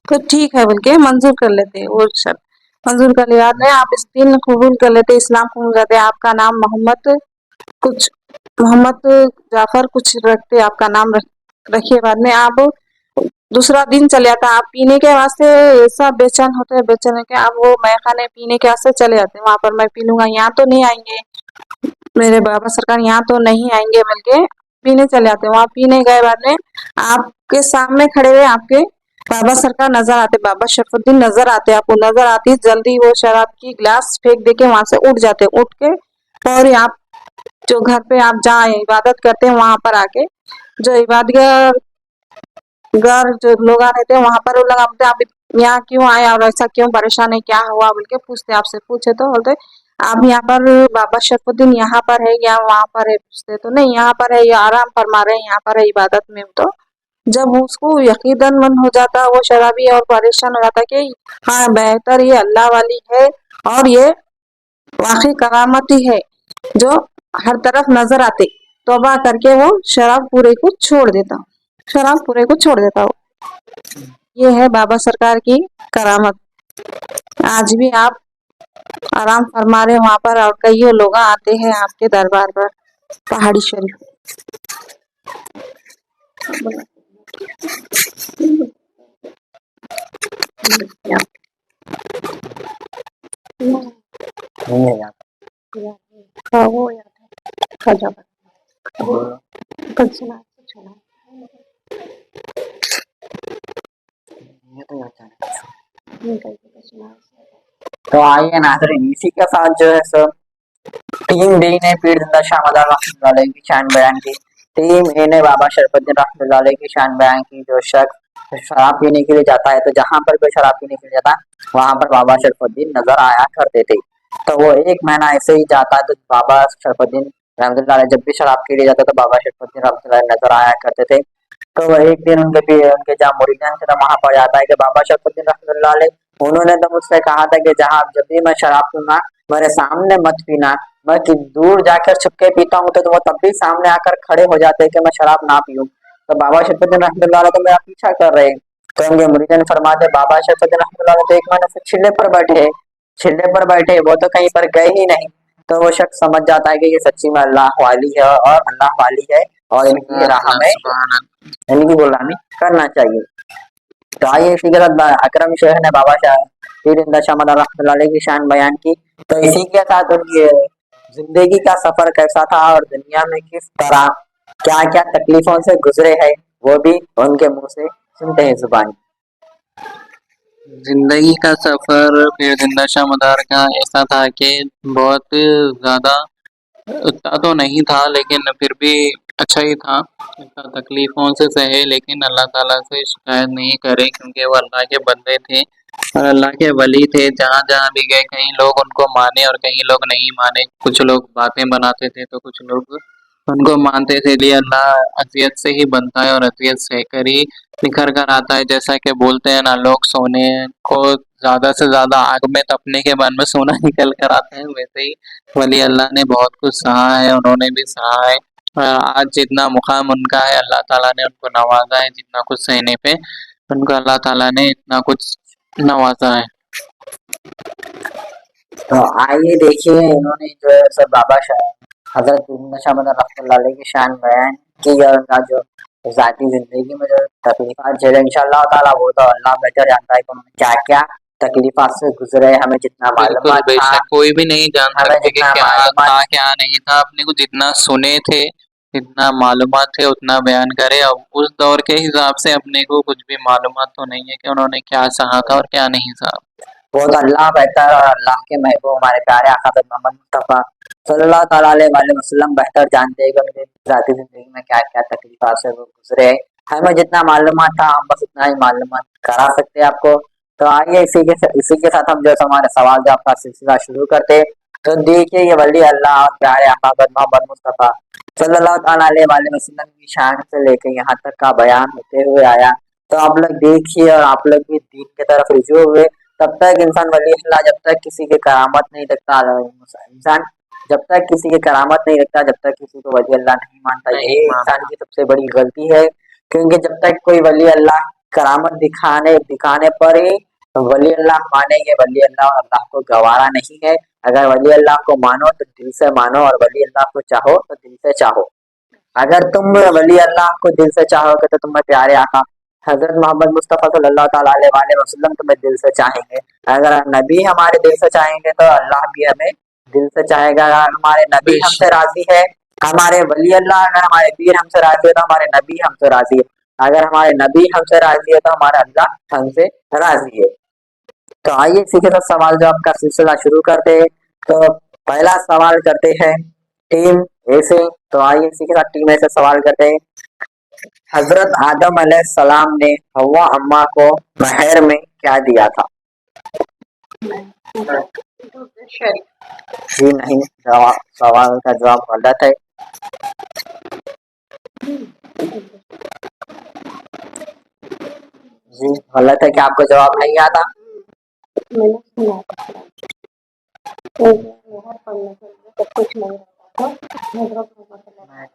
तो ठीक है बोल के मंजूर कर लेते हैं। वो शर्त मंजूर कर लिया बाद में आप इस दिन कबूल कर लेते, इस्लाम कबूल करते, आपका नाम मोहम्मद जाफर कुछ रखते, आपका नाम रखिए। बाद में आप दूसरा दिन चले जाता, आप पीने के वास्ते ऐसा बेचैन होते हैं, बेचैन के आप वो मैं खाने पीने के वास्ते चले जाते, वहां पर मैं पी लूंगा, यहाँ तो नहीं आएंगे मेरे बाबा सरकार, यहाँ तो नहीं आएंगे बोल के पीने चले जाते। वहां पीने गए बाद में आपके सामने खड़े हुए आपके बाबा सरकार नजर आते, बाबा शरफुद्दीन नजर आते, आपको नजर आती जल्दी वो शराब की गिलास फेंक दे के वहां से उठ जाते, उठ के और आप जो घर पे आप जहाँ इबादत करते हैं वहां पर आके जो इबादत घर जो लोग रहते हैं वहां पर वो लोग आप यहाँ क्यों आए और ऐसा क्यों परेशान है, क्या हुआ बोल के पूछते, आपसे पूछे तो बोलते आप यहाँ पर बाबा शरफुद्दीन यहाँ पर है या वहां पर है, पूछते तो नहीं यहाँ पर है, या आराम फरमा रहे हैं यहाँ पर है इबादत में। तो जब उसको यकीनन मन हो जाता वो शराबी और परेशान हो जाता कि हाँ बेहतर ये अल्लाह वाली है और ये वाकई करामती है जो हर तरफ नजर आते, तौबा करके वो शराब पूरे को छोड़ देता, शराब पूरे को छोड़ देता हो। ये है बाबा सरकार की करामत। आज भी आप आराम फरमा रहे वहां पर और कई लोग आते हैं आपके दरबार पर पहाड़ी शरीफ। नहीं है यहाँ हाँ वो याद है, खजा पर। कल सुना सुना ये तो याद है। नहीं कल सुना। तो आइए नाज़रीन, इसी के साथ जो है सो टीम बी ने पीर जिंदा शाहमदार रहमतुल्लाह अलैह की शान बयान की, टीम ए ने बाबा शरफुद्दीन रहमतुल्लाह अलैह की शान बयान की। जो शख्स शराब पीने के लिए जाता है तो जहाँ पर कोई शराब पीने के लिए जाता है वहां पर बाबा शरफुद्दीन नजर आया करते थे। तो वो एक महीना ऐसे ही जाता है तो बाबा शरफुद्दीन रहमतुल्लाह अलैह जब भी शराब के लिए जाता तो बाबा शरफुद्दीन रहमतुल्लाह अलैह नजर आया करते थे। तो वो एक दिन उनके जहाँ मुरीदान थे वहां पर जाता है कि बाबा शरफुद्दीन रहमतुल्लाह अलैह उन्होंने तो मुझसे कहा था कि जहाँ जब भी मैं शराब पीऊंगा मेरे सामने मत पीना, मैं कि दूर जाकर छुपके पीता हूँ तो वो तब भी सामने आकर खड़े हो जाते हैं कि मैं शराब ना पीऊं। तो बाबा शरफुद्दीन रहमतुल्लाह अलैह तो मेरा पीछा कर रहे हैं। तो उनके मुरीदान फरमाते बाबा शरफुद्दीन रहमतुल्लाह अलैह तो एक महीने से छिल्ले पर बैठे, वो तो कहीं पर गए ही नहीं। तो वो शख्स समझ जाता है कि ये सच्ची में अल्लाह वाली है और अल्लाह वाली है और इनकी राह में इनकी गुलामी करना चाहिए। तो आइए इसी के साथ अकरम शेख ने बाबा शाह पीर जिंदा शाहमदार रहमतुल्लाह अलैह की शान बयान की। तो इसी के साथ उनकी जिंदगी का सफर कैसा था और दुनिया में किस तरह क्या क्या तकलीफों से गुजरे हैं वो भी उनके मुंह से सुनते हैं जुबानी। जिंदगी का सफर फिर जिंदा शाहमदार का ऐसा था कि बहुत ज्यादा उतना तो नहीं था लेकिन फिर भी अच्छा ही था। इतना तकलीफों से सहे लेकिन अल्लाह ताला से शिकायत नहीं करे क्योंकि वो अल्लाह के बंदे थे और अल्लाह के वली थे। जहाँ जहाँ भी गए कई लोग उनको माने और कई लोग नहीं माने, कुछ लोग बातें बनाते थे तो कुछ लोग उनको मानते थे। लिए अल्लाह अजियत से ही बनता है और अजियत सहकर ही निखर कर आता है। जैसा कि बोलते हैं ना, लोग सोने को ज्यादा से ज्यादा आग में तपने के बाद में सोना निकल कर आता है, वैसे ही वली अल्लाह ने बहुत कुछ सहा है, उन्होंने भी सहा है। आज जितना मुकाम उनका है अल्लाह ताला ने उनको नवाजा है, जितना कुछ सहने पे उनको अल्लाह ताला ने इतना कुछ नवाजा है। तो आइए देखिए इन्होंने जो है सब बाबा शाह हजरत शाहमदार रहमतुल्लाह अलैह की शान बयान की और उनका जो जाती जिंदगी में जो तकलीफात झेले इंशाअल्लाह ताला वो तो अल्लाह बेहतर जानता है कि उन्होंने क्या क्या तकलीफात से गुजरे। हमें जितना बिल्कुल मालूमात था बेशक कोई भी नहीं जान हमें सकते कि जितना क्या मालूमात था क्या नहीं था। अपने को जितना सुने थे, जितना मालूमात थे उतना बयान करे। अब उस दौर के हिसाब से अपने को कुछ भी मालूमात तो नहीं है कि उन्होंने क्या सहा था और क्या नहीं सहा। वो तो अल्लाह बेहतर और अल्लाह के महबूब हमारे प्यारे आका मोहम्मद मुस्तफा सल्लल्लाहु ताला अलैहि वसल्लम बेहतर जानते हैं कि उनकी जाती जिंदगी में क्या क्या तकलीफात से वो गुजरे। हमें जितना मालूमात था हम बस उतना ही मालूमात करा सकते हैं आपको। तो आइए इसी के साथ हम जो हमारे सवाल जवाब का सिलसिला शुरू करते। तो देखिए ये वली अल्लाह और प्यारे आका मोहम्मद मुस्तफा सल्लल्लाहु ताला अलैहि वसल्लम की शान से लेकर यहाँ तक का बयान होते हुए आया। तो आप लोग देखिए और आप लोग भी दीन की तरफ रुजू हुए। तब तक इंसान वली अल्लाह जब तक किसी के करामत नहीं देखता, इंसान जब तक किसी के करामत नहीं देखता, जब तक किसी को वली अल्लाह नहीं मानता, ये इंसान की सबसे बड़ी गलती है। क्योंकि जब तक कोई वली अल्लाह करामत दिखाने पर ही वली अल्लाह मानेंगे। वली अल्लाह और अल्लाह को गवारा नहीं है। अगर वली अल्लाह को मानो तो दिल से मानो और वली अल्लाह को चाहो तो दिल से चाहो। अगर तुम वली अल्लाह को दिल से चाहोगे तो तुम्हें प्यारे आका हजरत मोहम्मद मुस्तफ़ा सल्लल्लाहु ताला अलैहि वसल्लम तुम्हें दिल से चाहेंगे। अगर नबी हमारे दिल से चाहेंगे तो अल्लाह भी हमें दिल से चाहेगा। अगर हमारे नबी हमसे राजी है, हमारे वली अल्लाह, अगर हमारे पीर हमसे राजी है तो हमारे नबी हमसे राजी है। अगर हमारे नबी हमसे राजी है तो हमारा अल्लाह हमसे राजी है। तो आइए सीखे तो सवाल जवाब का सिलसिला शुरू करते हैं। तो पहला सवाल करते हैं टीम ए से। तो आइए सीखे टीम ए से सवाल करते हैं। हजरत आदम अलैहिस्सलाम ने हव्वा अम्मा को महर में क्या दिया था? जी नहीं, सवाल का जवाब गलत है। जी गलत है। क्या आपको जवाब नहीं आता? मैंने सुना था तो मेहर पढ़ने के लिए सब कुछ नहीं रहता था। हजरत मोहम्मद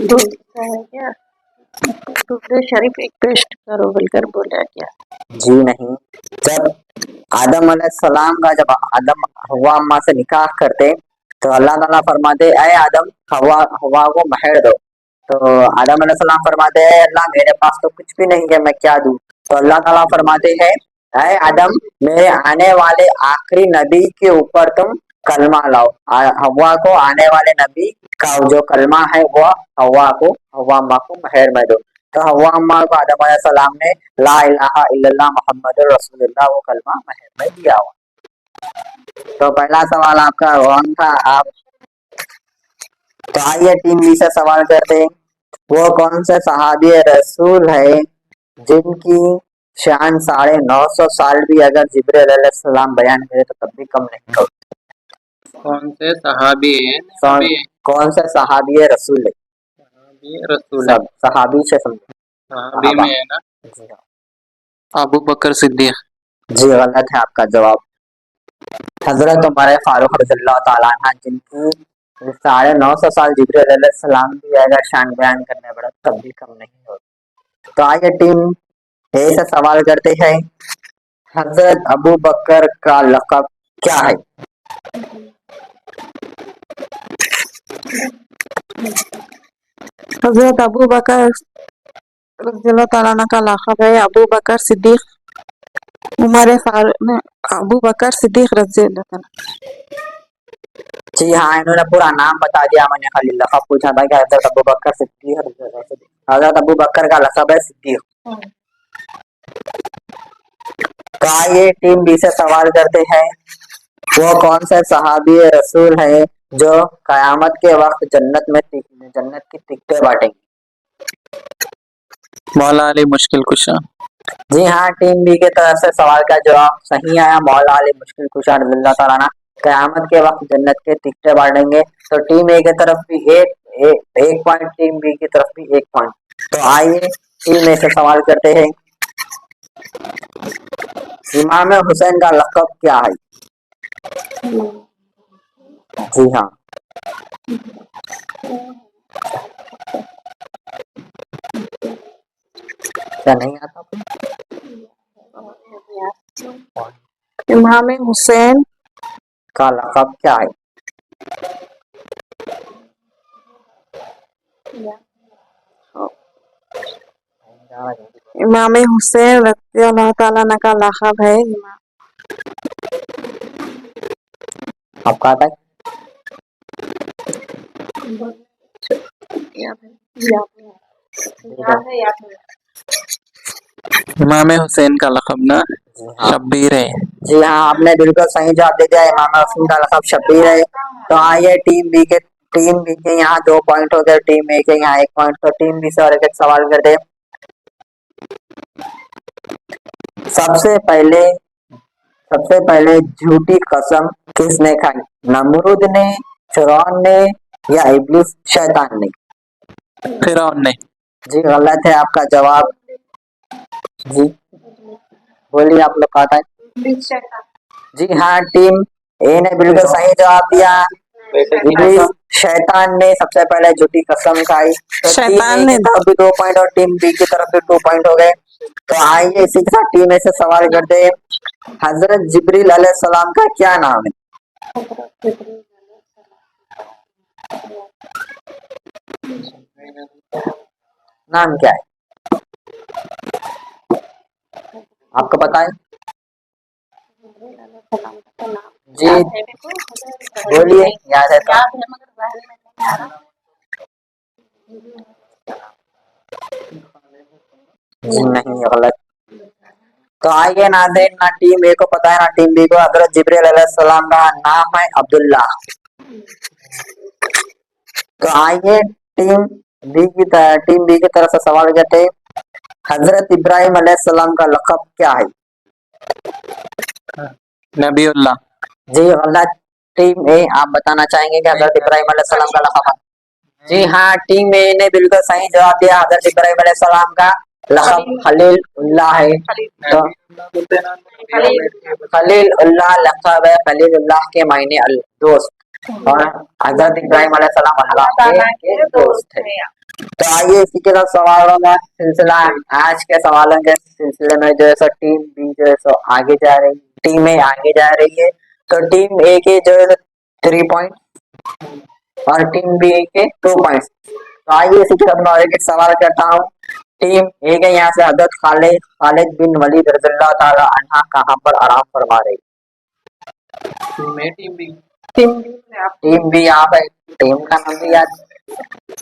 दूध का है क्या? दूसरे शरीफ एक पेस्ट करो बोलकर बोला क्या? जी नहीं। जब आदम अलैहिस्सलाम का जब आदम हव्वा अम्मा से निकाह करते तो अल्लाह ताला फरमाते ऐ आदम हव्वा को महर दो। तो आदम अलैहिस्सलाम फरमाते हैं अल्लाह मेरे पास तो कुछ भी नहीं है, मैं क्या दूं? तो अल्लाह ताला फरमाते हैं ऐ आदम मेरे आने वाले आखिरी नबी के ऊपर तुम कलमा लाओ। हव्वा को आने वाले नबी का जो कलमा है वो हव्वा अम्मा को महर में दो। तो हव्वा अम्मा को आदम अलैहिस्सलाम ने ला इलाहा इल्लल्लाह मुहम्मदुर रसूलुल्लाह वो कलमा महर में दिया हुआ। तो पहला सवाल आपका रॉन्ग था। आप तो आइए टीम बी से सवाल करते हैं। वो कौन से सहाबी रसूल है जिनकी शान 950 साल भी अगर जिब्रील अलैहिस्सलाम बयान करे तो तब भी कम नहीं होगी? कौन से सहाबी है? कौन से सहाबी रसूल है? सहाबी रसूल है। सहाबी से समझो। सहाबी में है ना जी हाँ। अबू बकर सिद्दीक। जी गलत है आपका जवाब। हजरत उमर फारूक रज़ियल्लाहु ताला अन्हु जिनकी 950 साल जिब्रील अलैहिस्सलाम भी अगर शान बयान करने पड़ा तब भी कम नहीं होगी। तो आइए टीम ए से सवाल करते हैं। हजरत अबू बकर का लक़ब क्या है? हजरत अबू बकर रज़ियल्लाहु ताला अन्हु का लक़ब है अबू बकर सिद्दीक। अबू बकर सिद्दीक रज़ियल्लाहु ताला। जी हाँ, इन्होंने पूरा नाम बता दिया। मैंने खाली लक़ब पूछा था कि हजरत अबू बकर सिद्दीक। हजरत अबू बकर का लक़ब है सिद्दीक। तो आइए टीम बी से सवाल करते हैं। वो कौन से सहाबी रसूल है जो कयामत के वक्त जन्नत की टिकटें बांटेंगे? मौला अली मुश्किल कुशा। जी हाँ, टीम बी के तरफ से सवाल का जवाब सही आया। मौला अली मुश्किल कुशा रज़ियल्लाहु ताला अन्हु कयामत के वक्त जन्नत के टिकटें बांटेंगे। तो टीम ए की तरफ भी एक पॉइंट, टीम बी की तरफ भी 1 पॉइंट। तो आइए टीम ए से सवाल करते हैं। इमाम हुसैन का लक़ब क्या है? जी हाँ। क्या नहीं आता? इमाम हुसैन का लक़ब क्या है? इमाम हुसैन रज़ियल्लाहु ताला अन्हु का लक़ब है आपका आता है? इमाम हुसैन का लक़ब ना शब्बीर है। जी हाँ, आपने बिल्कुल सही जवाब दे दिया। इमाम हुसैन का लक़ब शब्बीर है। तो आइए टीम बी के यहाँ 2 पॉइंट हो गए, टीम ए के यहाँ 1 पॉइंट। तो टीम बी से और एक सवाल करते हैं। सबसे पहले झूठी कसम किसने खाई? नमरूद ने, फिरौन ने या इब्लीस शैतान ने? फिरौन ने। जी गलत है आपका जवाब। जी बोलिए, आप लोग कहता है? जी हाँ, टीम ए ने बिल्कुल सही जवाब दिया। शैतान ने सबसे पहले झूठी कसम खाई, तो टीम शैतान ए ने की तरफ भी 2 पॉइंट और टीम बी की तरफ भी 2 पॉइंट हो गए। तो आइए इसी के साथ टीम ए से सवाल करते हैं, हजरत जिब्रील अलैहिस्सलाम का क्या नाम है? नाम क्या है? आपको पता है? जी बोलिए, याद है तो? जी नहीं, गलत। तो आइए नाज़रीन, ना टीम ए को पता है ना टीम बी को। हजरत जिब्रील अलैहिस्सलाम का नाम है अब्दुल्ला। तो आइए टीम बी की तरफ से सवाल करते हैं, हजरत इब्राहिम अलैहिस्सलाम का लक़ब क्या है? नबीउल्लाह। जी गलत। टीम ए, आप बताना चाहेंगे कि हजरत इब्राहिम अलैहिस्सलाम का लक़ब है? जी हाँ, टीम ए ने बिल्कुल सही जवाब दिया। हजरत इब्राहिम अलैहिस्सलाम का लक़ब खलीलुल्लाह है। तो खलीलुल्लाह लक़ब है, खलीलुल्लाह के मायने दोस्त, और हजरत इब्राहिम अलैहिस्सलाम अल्लाह के दोस्त है। तो आइए इसी के साथ सवालों का सिलसिला, आज के सवालों के सिलसिले में जो है सो टीम बी जो है सो आगे जा रही है, टीम ए आगे जा रही है। तो टीम ए के जो है 3 पॉइंट और टीम बी के 2 पॉइंट। तो आइए इसी के साथ मैं एक सवाल करता हूँ, टीम ए के यहाँ से हजरत खालिद बिन वलीद रज़ियल्लाहु ताला अन्हा कहाँ पर आराम फरमा रही? टीम बी यहाँ पे, टीम का नाम भी याद,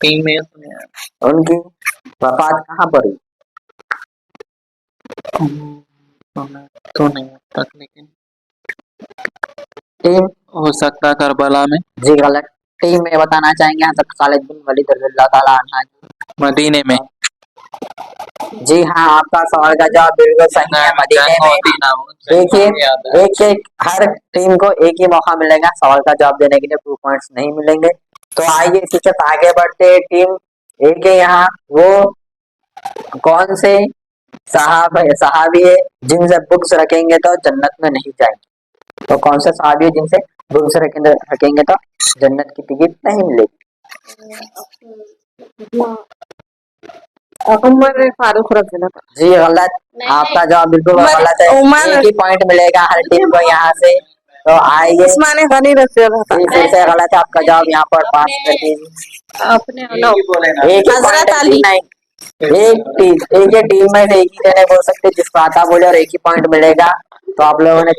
टीम ए उनकी वफात कहाँ पर हुई? तो नहीं अब तक, लेकिन टीम हो सकता करबला में। जी गलत। टीम में बताना चाहेंगे हजरत खालिद बिन वलीद रज़ियल्लाहु ताला अन्हा की। मदीने में। जी हाँ, आपका सवाल का जवाब बिल्कुल सही है, मदीने में। देखिए एक हर टीम को एक ही मौका मिलेगा सवाल का जवाब देने के लिए, 2 पॉइंट्स नहीं मिलेंगे। तो आइए इसी के साथ आगे बढ़ते हैं। टीम ए के यहाँ वो कौन से सहाबी है जिनसे बुक्स रखेंगे तो जन्नत में नहीं जाएंगे? तो कौन से सहाबी है जिनसे बुक्स रखेंगे तो जन्नत की टिकट नहीं मिलेगी? उमर फारूक रज़ियल्लाहु ताला। जी गलत। आपका जवाब बिल्कुल गलत है। एक ही पॉइंट मिलेगा हर टीम को यहाँ से। तो आइए, उस्मान गनी रज़ियल्लाहु जी ताला। फिर से गलत है, आपका जवाब यहाँ पर पास कर दीजिए। अपने एक ही हजरत पॉइंट अली। नहीं, एक ही टीम में से एक ही जने बोल सकते जिसको आता बोले और एक ही पॉइंट मिलेगा। तो आप लोगों ने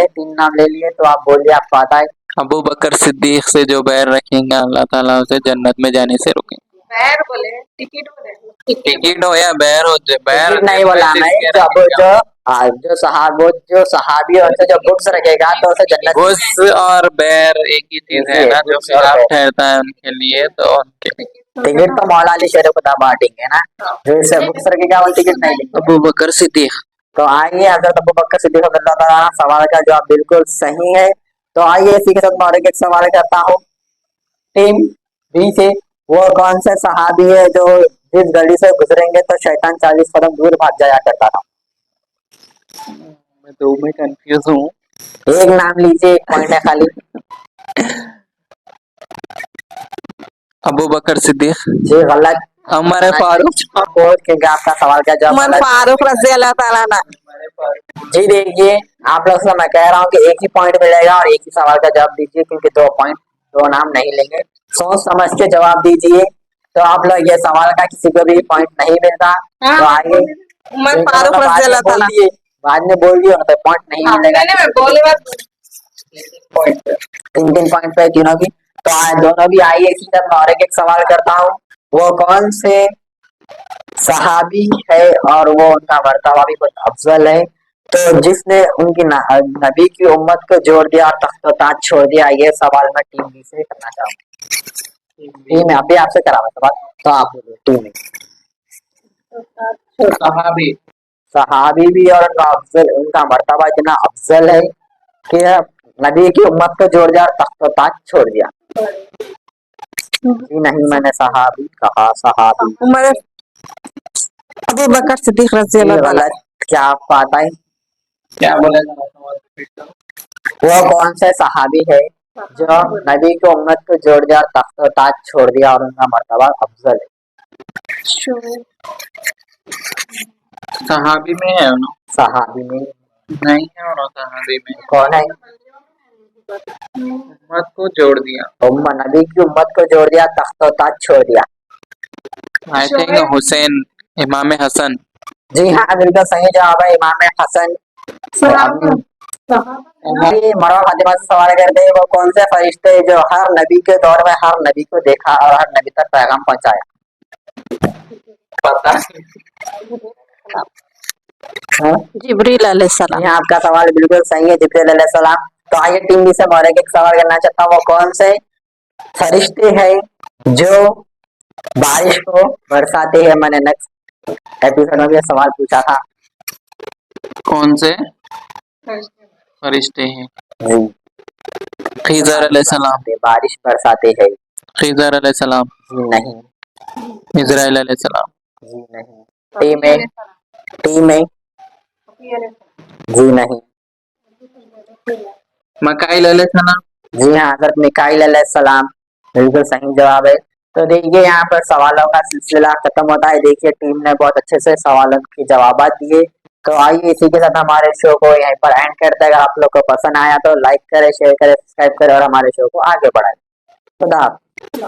3 नाम ले लिए, तो आप बोलिए आपको आता है। अबू बकर सिद्दीक से जो बैर रखेंगे अल्लाह ताला उसे जन्नत में जाने से रोकेंगे। टिकट हो या बैर हो, बैर टिकट नहीं बोला मैं, जो सहाबी और जो बुक्स रखेगा तो उसे जन्नत। गुस और बैर एक ही चीज है ना, जो खिलाफ ठहरता है उनके लिए, तो उनके टिकट तो मौला अली शेर खुदा बांटेंगे ना, जो इसे बुक्स रखेगा वो टिकट नहीं देंगे। अबू बकर सिद्दीक। तो आइए हजरत अबू बकर सिद्दीक रज़ियल्लाहु ताला, सवाल का जवाब बिल्कुल सही है। तो आइए इसी के साथ मैं और एक सवाल करता हूँ, टीम बी से वो कौन से सहाबी है जो जिस गली से गुजरेंगे तो शैतान 40 कदम दूर भाग जाया करता था? मैं 2 में कंफ्यूज हूँ। एक नाम लीजिए, एक पॉइंट है खाली। अबू बकर सिद्दीक। जी गलत। उमर फारूक। क्योंकि आपका सवाल का जवाब उमर फारूक रज़ियल्लाहु ताला अन्हु। जी देखिए, आप लोग से मैं कह रहा हूँ कि एक ही पॉइंट मिलेगा और एक ही सवाल का जवाब दीजिए, क्योंकि 2 पॉइंट 2 नाम नहीं लेंगे। सोच समझ के जवाब दीजिए। तो आप लोग ये सवाल का किसी को भी पॉइंट नहीं मिलता। तो आइए उमर फारूक रज़ियल्लाहु ताला। बाद में बोल दिए तो पॉइंट नहीं मिलेगा। 3 पॉइंट पे तीनों की। तो आज दोनों भी आइए इसी तरह और एक सवाल करता हूँ, वो कौन से सहाबी है और वो उनका मर्तबा भी बहुत अफजल है, तो जिसने उनकी नबी की उम्मत को जोड़ दिया और तख्त ताज छोड़ दिया? ये सवाल मैं टीम बी से करना चाहूँगा। टीम अभी आपसे करा सवाल, तो आप बोलिए टीम में। सहाबी भी और उनका मर्तबा इतना अफजल है कि नबी की उम्मत को जोड़ दिया और तख्त ताज छोड़ दिया। जी नहीं, मैंने सहाबी कहा, सहाबी। उमर अबू बकर सिद्दीक रज़ियल्लाहु ताला। क्या आपको आता है? क्या बोले? वो कौन से सहाबी है जो नबी की उम्मत को जोड़ दिया और तख्त और ताज छोड़ दिया और उनका मर्तबा अफजल है। सहाबी में है ना? सहाबी में नहीं है और सहाबी में कौन है? उम्मत को जोड़ दिया। नबी की उम्मत को जोड़ दिया, तख्त और ताज छोड़ दिया। आई थिंक हुसैन, इमाम हसन। जी हाँ, बिल्कुल सही जवाब है, इमाम हसन। ये मरवा फातिमा से सवाल करते हैं, वो कौन से फरिश्ते जो हर नबी के दौर में हर नबी को देखा और हर नबी तक पैगाम पहुंचाया? पता है? जिब्रील अलैहिस्सलाम। यहाँ आपका सवाल बिल्कुल सही है, जिब्रील अलैहिस्सलाम। तो आइए टीम बी से और एक सवाल करना चाहता हूँ, वो कौन से फरिश्ते हैं जो बारिश को बरसाते हैं? मैंने नेक्स्ट एपिसोड में भी ये सवाल पूछा था। कौन से फरिश्ते हैं? खिज़र अलैहिस्सलाम। बारिश बरसाते हैं। खिज़र अलैहिस्सलाम। जी नहीं। इज़राइल अलैहिस्सलाम। जी नहीं। टीम ए, टीम ए। जी नहीं। मकाइल अलैहिस्सलाम। जी हाँ, हज़रत मिकाईल अलैहिस्सलाम बिल्कुल सही जवाब है। तो देखिए यहाँ पर सवालों का सिलसिला खत्म होता है। देखिए टीम ने बहुत अच्छे से सवालों के जवाब दिए। तो आइए इसी के साथ हमारे शो को यहीं पर एंड करते हैं। अगर आप लोग को पसंद आया तो लाइक करें, शेयर करें, सब्सक्राइब करें और हमारे शो को आगे बढ़ाएं। खुदा हाफ़िज़।